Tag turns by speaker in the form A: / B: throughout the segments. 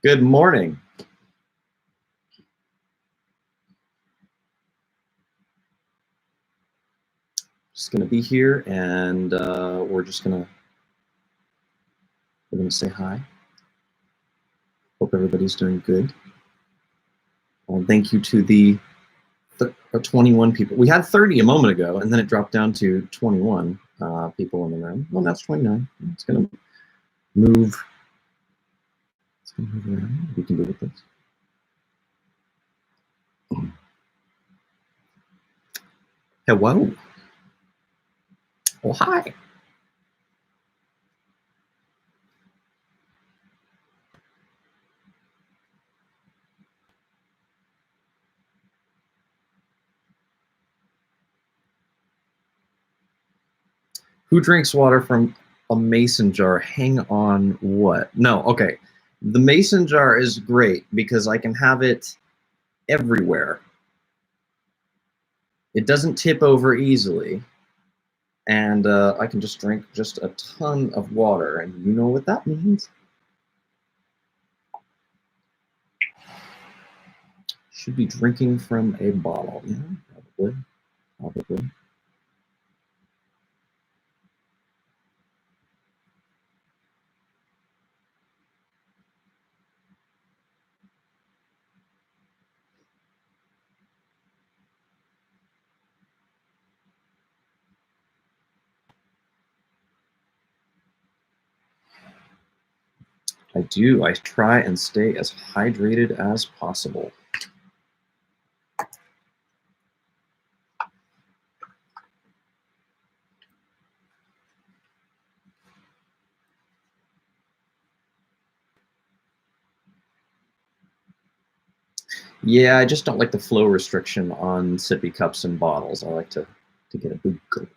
A: Good morning. Just gonna be here, and we're gonna say hi. Hope everybody's doing good. Well, thank you to the 21 people. We had 30 a moment ago, and then it dropped down to 21 people in the room. Well, that's 29. It's gonna move. It's gonna move around. We can do with this. Hello. Oh, hi. Who drinks water from a mason jar? Hang on, what? No, okay. The mason jar is great because I can have it everywhere. It doesn't tip over easily, and I can just drink just a ton of water, and you know what that means. Should be drinking from a bottle. Yeah, probably. I do. I try and stay as hydrated as possible. Yeah, I just don't like the flow restriction on sippy cups and bottles. I like to get a big gulp.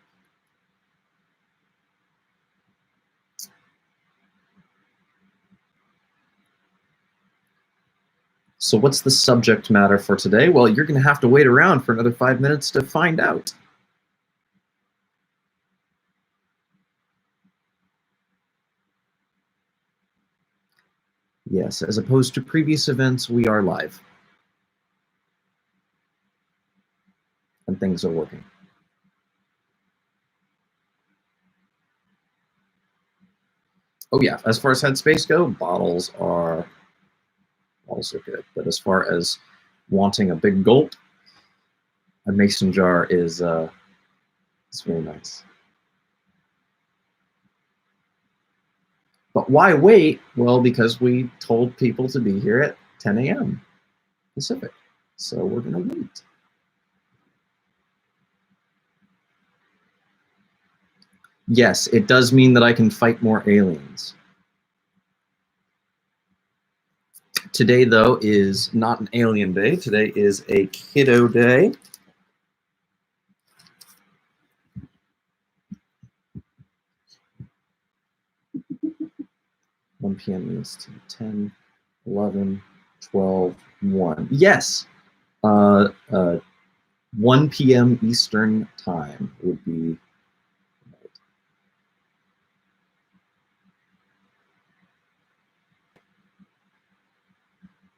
A: So what's the subject matter for today? Well, you're going to have to wait around for another 5 minutes to find out. Yes, as opposed to previous events, we are live. And things are working. Oh yeah, as far as headspace go, bottles are good. But as far as wanting a big gulp, a mason jar is very nice. But why wait? Well, because we told people to be here at 10 a.m. Pacific. So we're gonna wait. Yes, it does mean that I can fight more aliens. Today, though, is not an alien day. Today is a kiddo day. One p.m. EST, 10, 11, 12, 1. Yes, 1 p.m. Eastern time would be.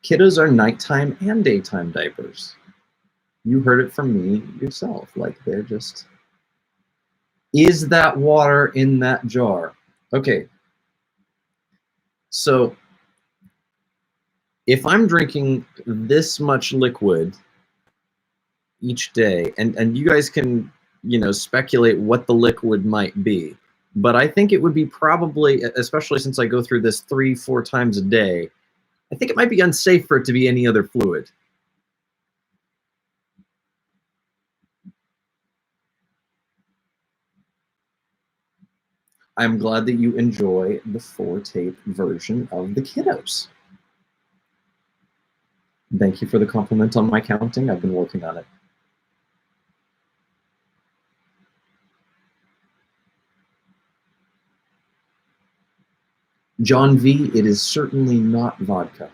A: Kiddos are nighttime and daytime diapers. You heard it from me yourself. Like, they're just... Is that water in that jar? Okay. So if I'm drinking this much liquid each day, and you guys can, speculate what the liquid might be, but I think it would be probably, especially since I go through this 3-4 times a day, I think it might be unsafe for it to be any other fluid. I'm glad that you enjoy the 4-tape version of the kiddos. Thank you for the compliment on my counting. I've been working on it. John V, it is certainly not vodka.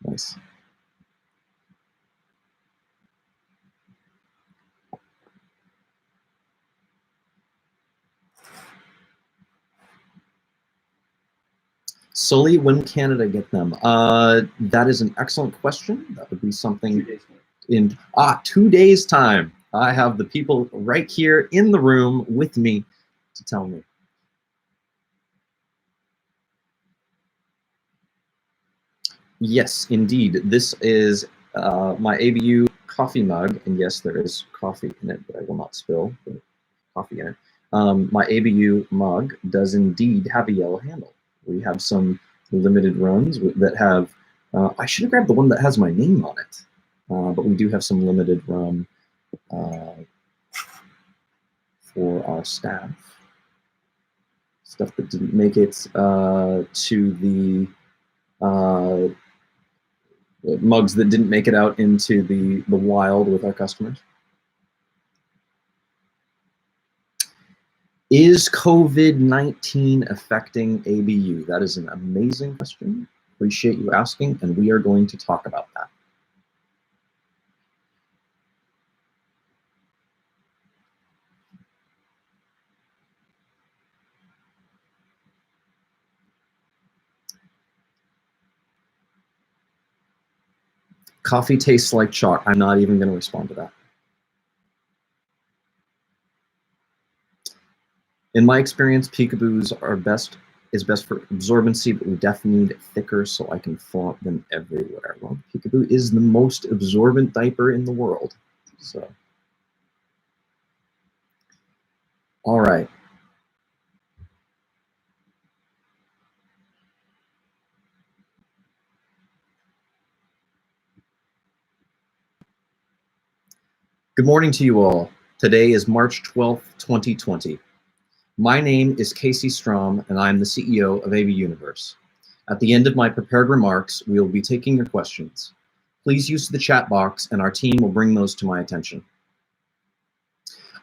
A: Nice. Sully, when Canada get them? That is an excellent question. That would be something in 2 days time. I have the people right here in the room with me to tell me. Yes, indeed. This is my ABU coffee mug, and yes, there is coffee in it, but I will not spill the coffee in it. My ABU mug does indeed have a yellow handle. We have some limited runs that have, I should have grabbed the one that has my name on it, but we do have some limited run for our staff. Stuff that didn't make it to the mugs that didn't make it out into the wild with our customers. Is COVID-19 affecting ABU? That is an amazing question. Appreciate you asking, and we are going to talk about that. Coffee tastes like chalk. I'm not even going to respond to that. In my experience, peekaboos are best for absorbency, but we definitely need it thicker so I can flaunt them everywhere. Well, peekaboo is the most absorbent diaper in the world. So, all right. Good morning to you all. Today is March 12th, 2020. My name is Casey Strom, and I'm the CEO of ABUniverse. At the end of my prepared remarks, we will be taking your questions. Please use the chat box, and our team will bring those to my attention.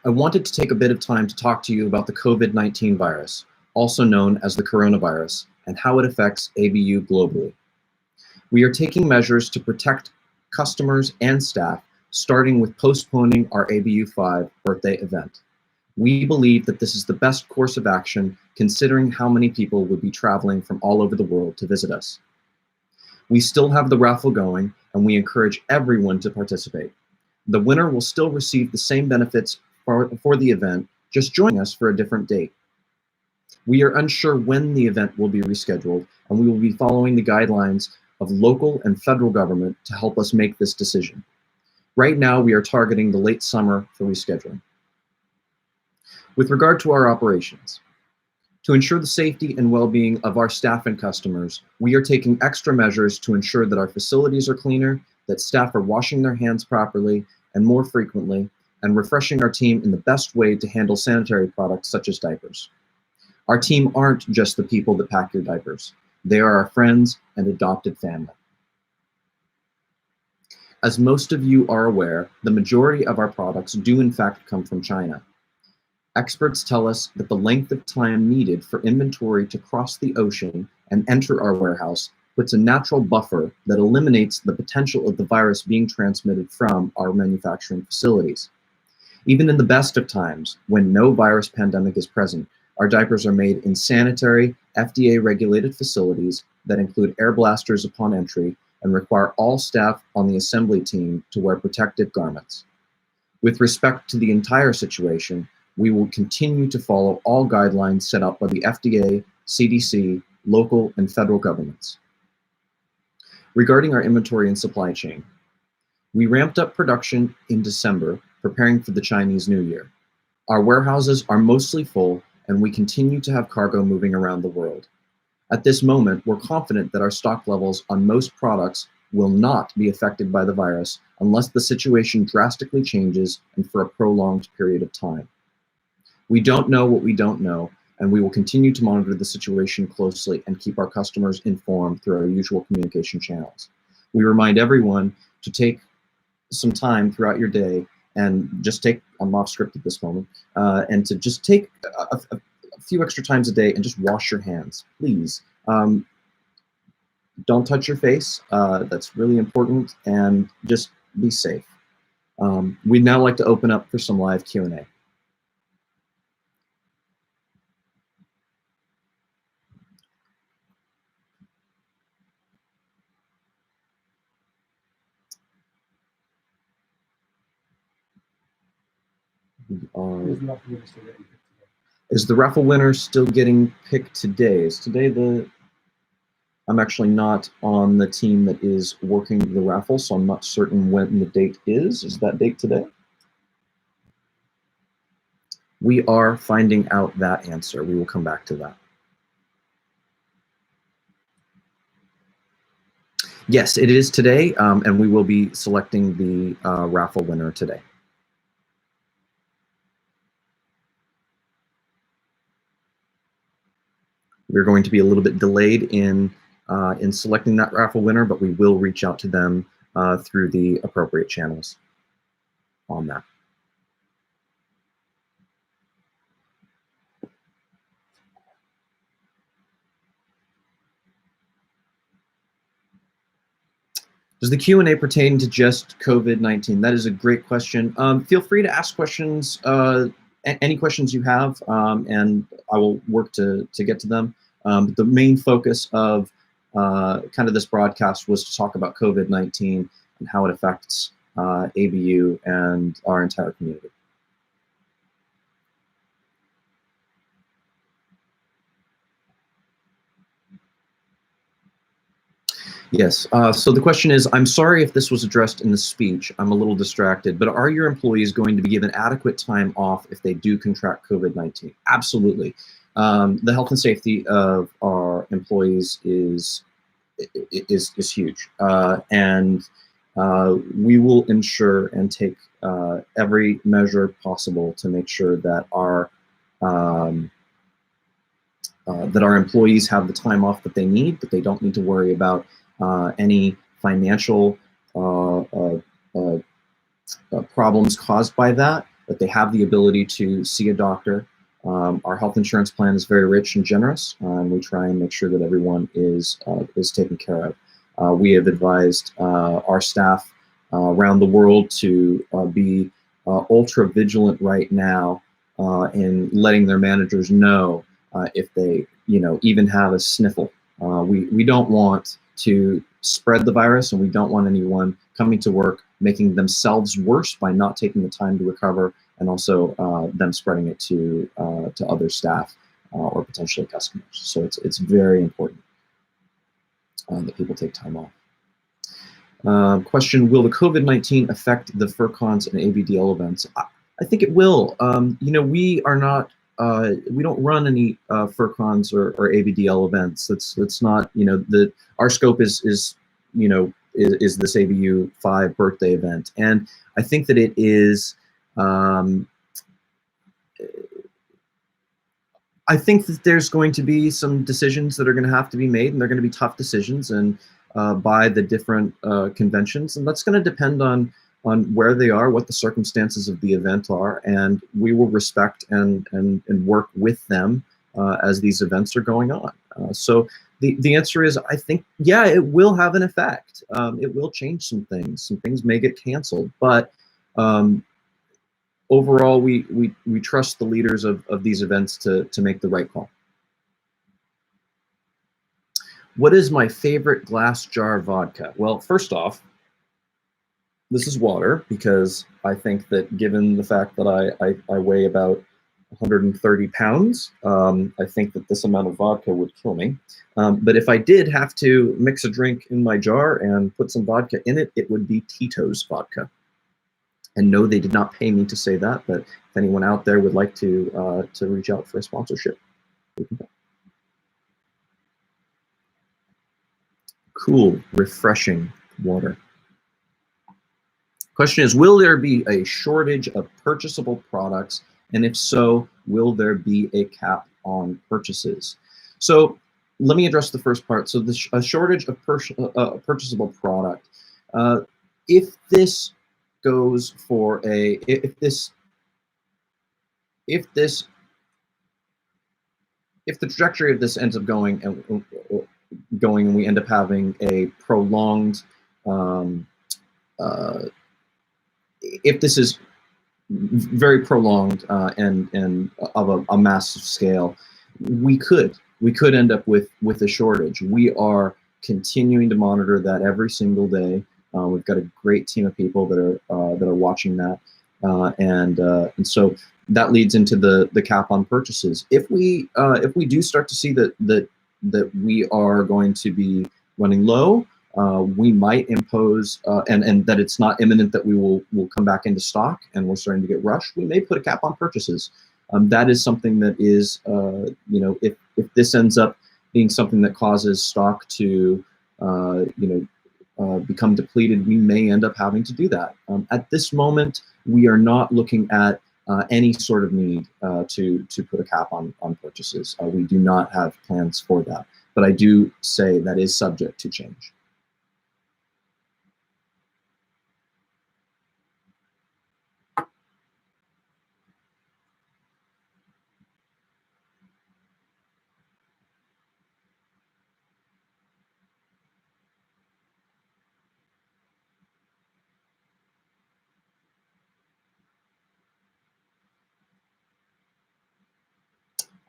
A: I wanted to take a bit of time to talk to you about the COVID-19 virus, also known as the coronavirus, and how it affects ABU globally. We are taking measures to protect customers and staff, starting with postponing our ABU 5 birthday event. We believe that this is the best course of action considering how many people would be traveling from all over the world to visit us. We still have the raffle going, and we encourage everyone to participate. The winner will still receive the same benefits for the event, just joining us for a different date. We are unsure when the event will be rescheduled, and we will be following the guidelines of local and federal government to help us make this decision. Right now, we are targeting the late summer for rescheduling. With regard to our operations, to ensure the safety and well-being of our staff and customers, we are taking extra measures to ensure that our facilities are cleaner, that staff are washing their hands properly and more frequently, and refreshing our team in the best way to handle sanitary products such as diapers. Our team aren't just the people that pack your diapers. They are our friends and adopted family. As most of you are aware, the majority of our products do in fact come from China. Experts tell us that the length of time needed for inventory to cross the ocean and enter our warehouse puts a natural buffer that eliminates the potential of the virus being transmitted from our manufacturing facilities. Even in the best of times, when no virus pandemic is present, our diapers are made in sanitary, FDA-regulated facilities that include air blasters upon entry and require all staff on the assembly team to wear protective garments. With respect to the entire situation, we will continue to follow all guidelines set out by the FDA, CDC, local, and federal governments. Regarding our inventory and supply chain, we ramped up production in December, preparing for the Chinese New Year. Our warehouses are mostly full, and we continue to have cargo moving around the world. At this moment, we're confident that our stock levels on most products will not be affected by the virus unless the situation drastically changes and for a prolonged period of time. We don't know what we don't know, and we will continue to monitor the situation closely and keep our customers informed through our usual communication channels. We remind everyone to take some time throughout your day and just take, I'm off script at this moment, and to just take a few extra times a day and just wash your hands, please. Don't touch your face. That's really important, and just be safe. We'd now like to open up for some live Q&A. Is the raffle winner still getting picked today? Is today the... I'm actually not on the team that is working the raffle, so I'm not certain when the date is. Is that date today? We are finding out that answer. We will come back to that. Yes, it is today, and we will be selecting the raffle winner today. We're going to be a little bit delayed in selecting that raffle winner, but we will reach out to them through the appropriate channels on that. Does the Q&A pertain to just COVID-19? That is a great question. Feel free to ask questions, any questions you have, and I will work to get to them. The main focus of kind of this broadcast was to talk about COVID-19 and how it affects ABU and our entire community. Yes, so the question is, I'm sorry if this was addressed in the speech, I'm a little distracted, but are your employees going to be given adequate time off if they do contract COVID-19? Absolutely. The health and safety of our employees is huge, and we will ensure and take every measure possible to make sure that our employees have the time off that they need, that they don't need to worry about any financial problems caused by that, that they have the ability to see a doctor. Our health insurance plan is very rich and generous, and we try and make sure that everyone is taken care of. We have advised our staff around the world to be ultra vigilant right now in letting their managers know if they, even have a sniffle. We don't want to spread the virus, and we don't want anyone coming to work making themselves worse by not taking the time to recover, and also them spreading it to other staff or potentially customers. So it's very important that people take time off. Question: will the COVID-19 affect the FurCons and ABDL events? I think it will. We are not. We don't run any FurCons or ABDL events. That's not, our scope is this ABU 5 birthday event, and I think that it is. I think that there's going to be some decisions that are going to have to be made, and they're going to be tough decisions, and by the different conventions, and that's going to depend on where they are, what the circumstances of the event are, and we will respect and work with them as these events are going on. So the answer is, I think, yeah, it will have an effect. It will change some things. Some things may get canceled, but overall, we trust the leaders of these events to make the right call. What is my favorite glass jar vodka? Well, first off, this is water, because I think that given the fact that I weigh about 130 pounds, I think that this amount of vodka would kill me. But if I did have to mix a drink in my jar and put some vodka in it, it would be Tito's vodka. And no, they did not pay me to say that, but if anyone out there would like to reach out for a sponsorship, cool, refreshing water. Question is, will there be a shortage of purchasable products? And if so, will there be a cap on purchases? So let me address the first part. So a shortage of purchasable product. If this goes for if the trajectory of this ends up going going and we end up having a prolonged, if this is very prolonged and of a massive scale, we could end up with a shortage. We are continuing to monitor that every single day. We've got a great team of people that are watching that, and so that leads into the cap on purchases. If we do start to see that we are going to be running low, we might impose, and that it's not imminent that we will come back into stock and we're starting to get rushed, we may put a cap on purchases. That is something that is, if this ends up being something that causes stock to, become depleted, we may end up having to do that. At this moment, we are not looking at any sort of need to put a cap on purchases. We do not have plans for that, but I do say that is subject to change.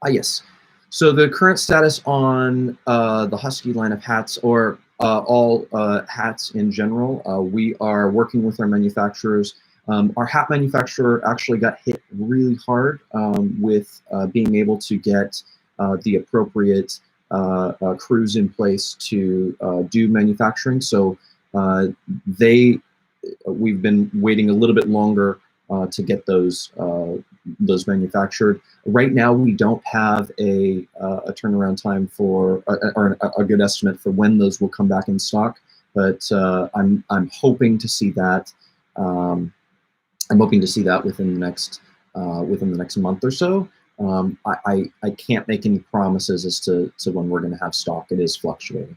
A: Yes. So the current status on the Husky line of hats, or all hats in general, we are working with our manufacturers. Our hat manufacturer actually got hit really hard with being able to get the appropriate crews in place to do manufacturing. So we've been waiting a little bit longer to get those manufactured. Right now, we don't have a turnaround time for, or a good estimate for when those will come back in stock. But I'm hoping to see that. I'm hoping to see that within the next month or so. I can't make any promises as to when we're going to have stock. It is fluctuating.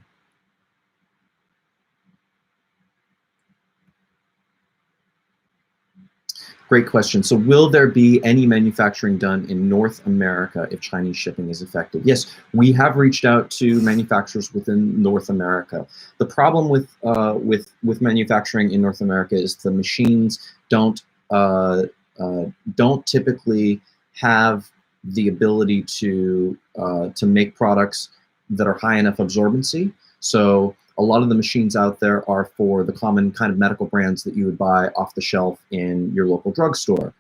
A: Great question. So will there be any manufacturing done in North America if Chinese shipping is affected? Yes, we have reached out to manufacturers within North America. The problem with manufacturing in North America is the machines don't typically have the ability to make products that are high enough absorbency. So a lot of the machines out there are for the common kind of medical brands that you would buy off the shelf in your local drugstore,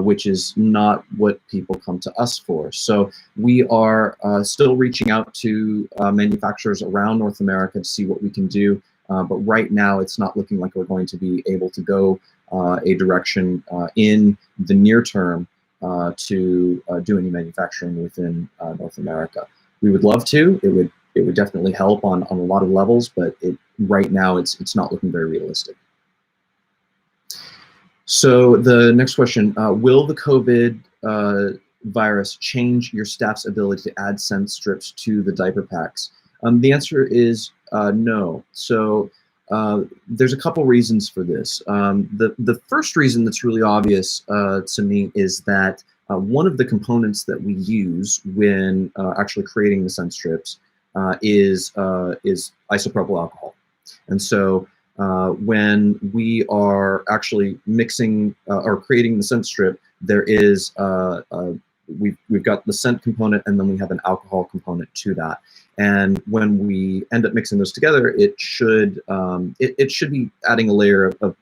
A: which is not what people come to us for. So we are still reaching out to manufacturers around North America to see what we can do. But right now, it's not looking like we're going to be able to go a direction in the near term to do any manufacturing within North America. We would love to. It would definitely help on a lot of levels, but right now it's not looking very realistic. So the next question, will the COVID virus change your staff's ability to add scent strips to the diaper packs? The answer is no. So there's a couple reasons for this. The first reason that's really obvious to me is that one of the components that we use when actually creating the scent strips is isopropyl alcohol. And so when we are actually mixing or creating the scent strip, there is we've got the scent component, and then we have an alcohol component to that. And when we end up mixing those together, it should be adding a layer of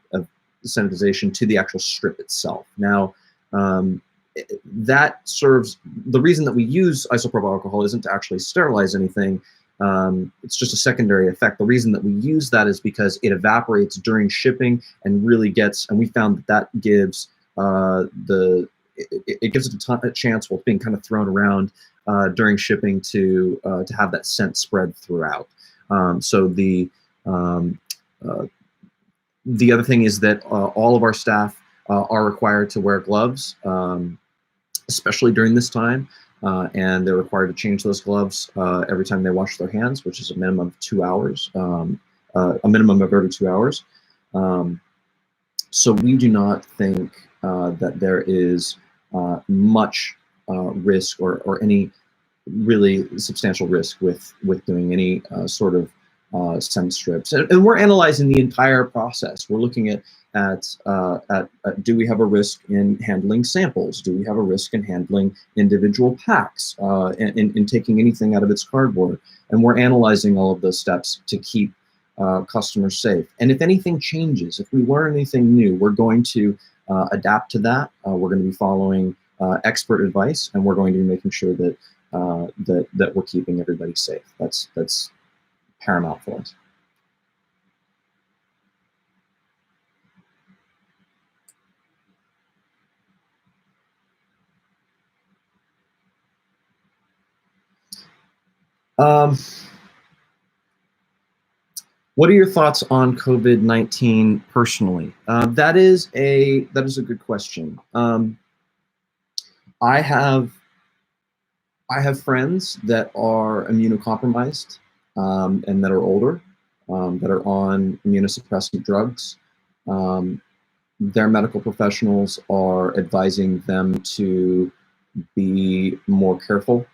A: sanitization to the actual strip itself. Now, that serves, the reason that we use isopropyl alcohol isn't to actually sterilize anything. It's just a secondary effect. The reason that we use that is because it evaporates during shipping and really gets, and we found that gives it gives it a chance while being kind of thrown around during shipping to have that scent spread throughout. So the other thing is that all of our staff are required to wear gloves, especially during this time, and they're required to change those gloves every time they wash their hands, which is a minimum of 2 hours, a minimum of every 2 hours. So we do not think that there is much risk or any really substantial risk with doing any sort of send strips, and we're analyzing the entire process. We're looking at do we have a risk in handling samples? Do we have a risk in handling individual packs, in taking anything out of its cardboard? And we're analyzing all of those steps to keep customers safe. And if anything changes, if we learn anything new, we're going to adapt to that. We're going to be following expert advice, and we're going to be making sure that that we're keeping everybody safe. That's paramount for us. What are your thoughts on COVID-19 personally? That is a good question. I have friends that are immunocompromised, and that are older, that are on immunosuppressant drugs. Their medical professionals are advising them to be more careful.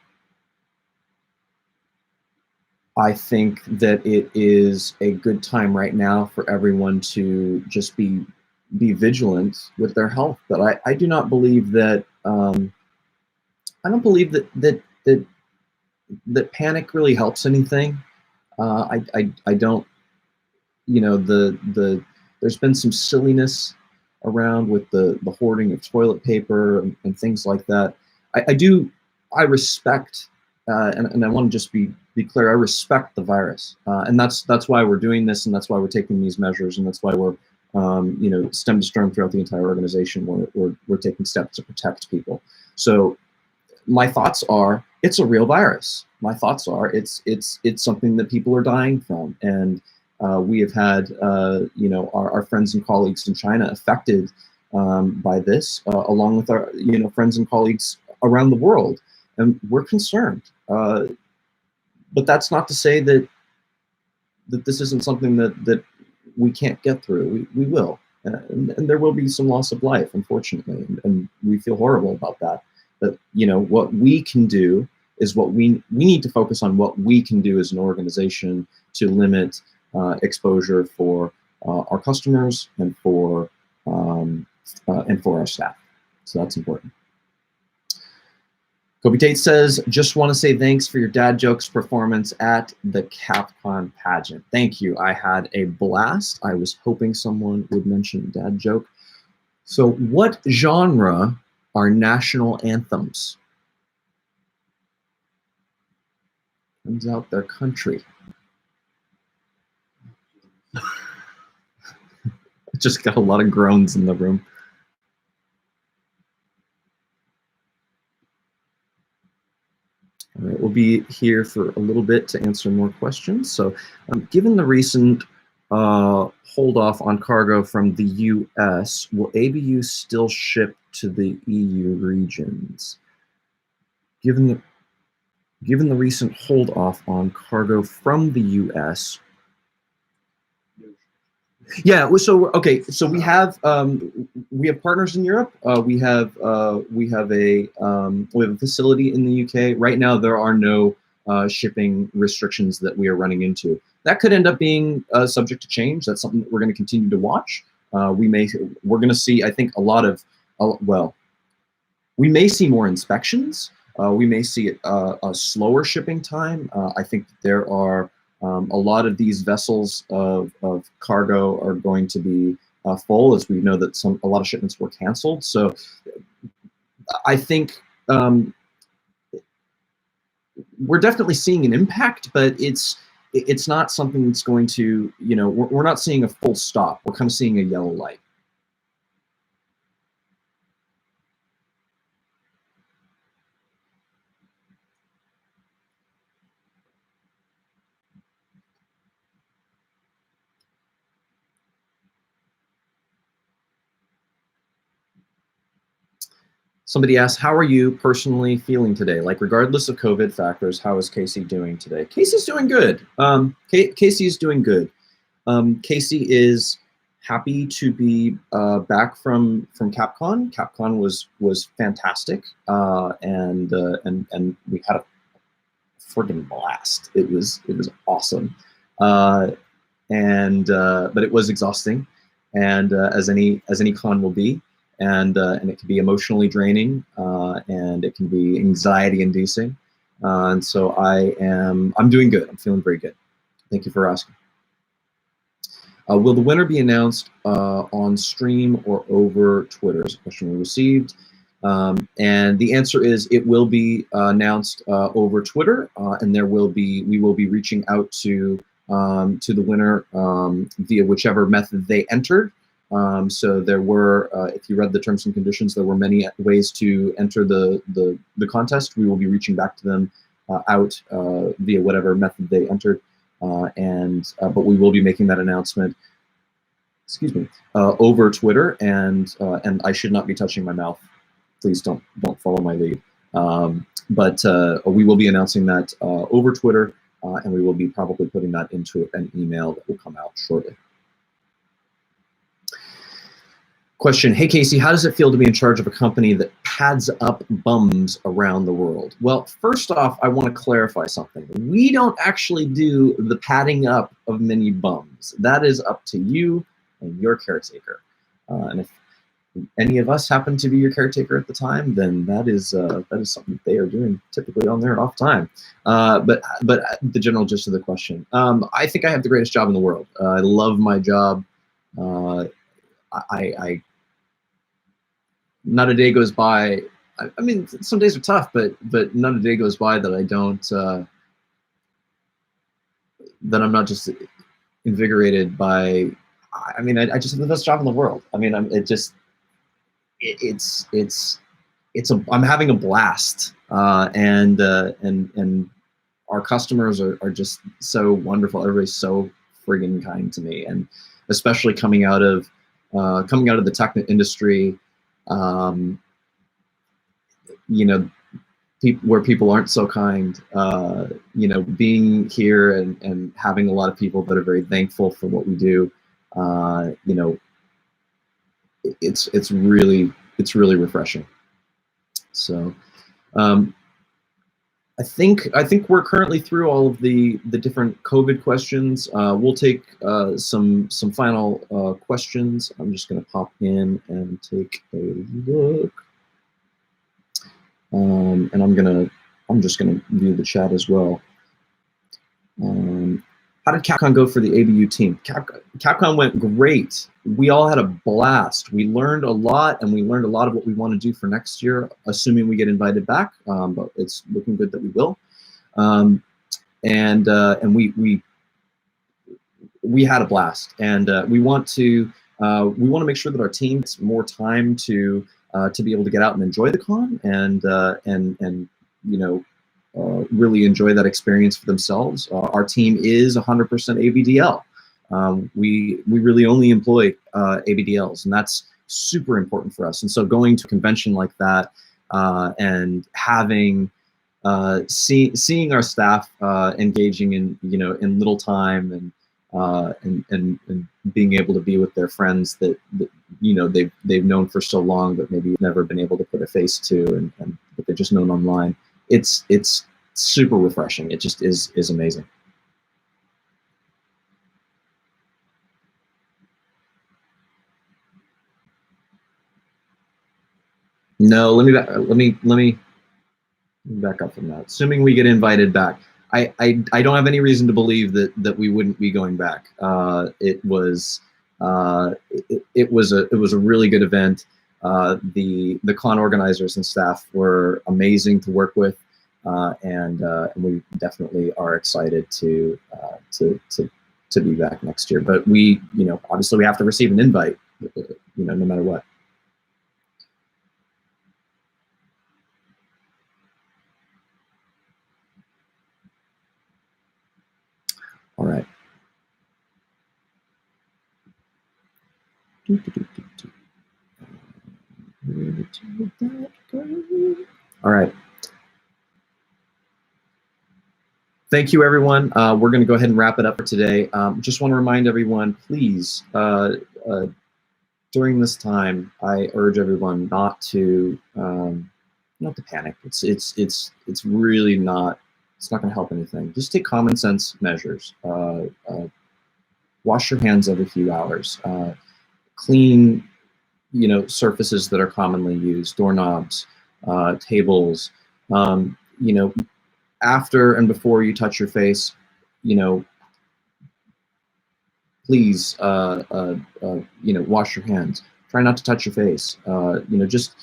A: I think that it is a good time right now for everyone to just be vigilant with their health. But I do not believe that I don't believe that panic really helps anything. I don't, you know, there's been some silliness around with the hoarding of toilet paper and things like that. I respect, and I want to just be clear, I respect the virus, and that's why we're doing this, and that's why we're taking these measures, and that's why we're you know, stem to stern throughout the entire organization. We're taking steps to protect people. So my thoughts are, it's a real virus. My thoughts are, it's something that people are dying from, and we have had you know, our friends and colleagues in China affected by this, along with our, you know, friends and colleagues around the world, and we're concerned. But that's not to say that this isn't something that we can't get through. We will, and there will be some loss of life, unfortunately, and we feel horrible about that. But you know, what we can do is we need to focus on what we can do as an organization to limit exposure for our customers and for our staff. So that's important. Kobe Tate says, just want to say thanks for your dad jokes performance at the CapCon pageant. Thank you. I had a blast. I was hoping someone would mention dad joke. So what genre are national anthems? Turns out they're country. Just got a lot of groans in the room. All right, we'll be here for a little bit to answer more questions. So given the recent hold off on cargo from the US, will ABU still ship to the EU regions? Given the recent hold off on cargo from the US, yeah. So okay. So we have partners in Europe. We have a facility in the UK. Right now, there are no shipping restrictions that we are running into. That could end up being subject to change. That's something that we're going to continue to watch. We're going to see, I think, a lot of well, we may see more inspections. We may see a slower shipping time. I think there are a lot of these vessels of cargo are going to be full, as we know that a lot of shipments were canceled. So I think we're definitely seeing an impact, but it's not something that's going to, you know, we're not seeing a full stop. We're kind of seeing a yellow light. Somebody asked, how are you personally feeling today? Like, regardless of COVID factors, how is Casey doing today? Casey's doing good. Casey's doing good. Casey is happy to be back from CapCon. CapCon was fantastic, and we had freaking blast. It was awesome, but it was exhausting, and as any con will be, and it can be emotionally draining, and it can be anxiety inducing, and so I'm doing good. I'm feeling very good. Thank you for asking. Will the winner be announced on stream or over Twitter? Is a question we received. And the answer is it will be announced over Twitter, and we will be reaching out to the winner via whichever method they entered. So there were, if you read the terms and conditions, there were many ways to enter the contest. We will be reaching back to them out via whatever method they entered. But we will be making that announcement, excuse me, over Twitter, and I should not be touching my mouth. Please don't follow my lead. But we will be announcing that over Twitter, and we will be probably putting that into an email that will come out shortly. Question, hey Casey, how does it feel to be in charge of a company that pads up bums around the world? Well, first off, I want to clarify something. We don't actually do the padding up of many bums. That is up to you and your caretaker. And if any of us happen to be your caretaker at the time, then that is something they are doing typically on their off time. But the general gist of the question, I think I have the greatest job in the world. I love my job. I not a day goes by. I mean, some days are tough, but not a day goes by that I don't that I'm not just invigorated by. I mean, I just have the best job in the world. I mean, I'm having a blast, and our customers are just so wonderful. Everybody's so friggin' kind to me, and especially coming out of the tech industry, you know, where people aren't so kind, you know, being here and having a lot of people that are very thankful for what we do, you know, it's really refreshing. So I think we're currently through all of the different COVID questions. We'll take some final questions. I'm just going to pop in and take a look, and I'm just gonna view the chat as well. How did Capcom go for the ABU team? Capcom went great. We all had a blast. We learned a lot, and we learned a lot of what we want to do for next year, assuming we get invited back. But it's looking good that we will. And we had a blast, and we want to make sure that our team gets more time to be able to get out and enjoy the con, and you know, really enjoy that experience for themselves. Our team is 100% ABDL. We really only employ ABDLs, and that's super important for us. And so going to a convention like that, and having seeing our staff engaging in, you know, in little time, and being able to be with their friends that you know they've known for so long, but maybe never been able to put a face to, and but they've just known online. It's super refreshing. It just is amazing. No, let me back up from that. Assuming we get invited back, I don't have any reason to believe that we wouldn't be going back. It was a really good event. The con organizers and staff were amazing to work with, and we definitely are excited to be back next year. But we, you know, obviously we have to receive an invite, you know, no matter what. All right. All right. Thank you, everyone. We're going to go ahead and wrap it up for today. Just want to remind everyone, please, during this time, I urge everyone not to panic. It's really not It's not going to help anything. Just take common sense measures. Wash your hands every few hours. Clean, surfaces that are commonly used, doorknobs, tables. After and before you touch your face, please, wash your hands. Try not to touch your face. Just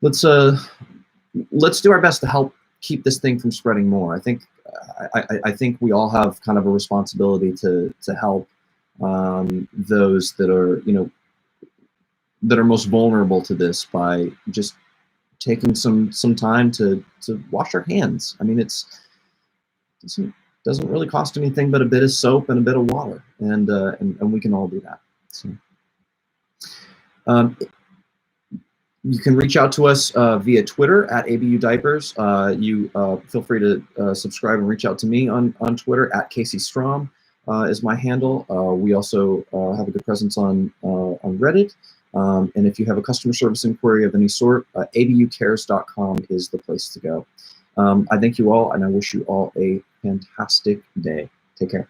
A: let's do our best to help keep this thing from spreading more. I think we all have kind of a responsibility to help those that are that are most vulnerable to this by just taking some time to wash our hands. I mean, it doesn't really cost anything but a bit of soap and a bit of water, and we can all do that. So. You can reach out to us via Twitter at ABUdiapers. You feel free to subscribe and reach out to me on Twitter at Casey Strom is my handle. We also have a good presence on Reddit. And if you have a customer service inquiry of any sort, abucares.com is the place to go. I thank you all, and I wish you all a fantastic day. Take care.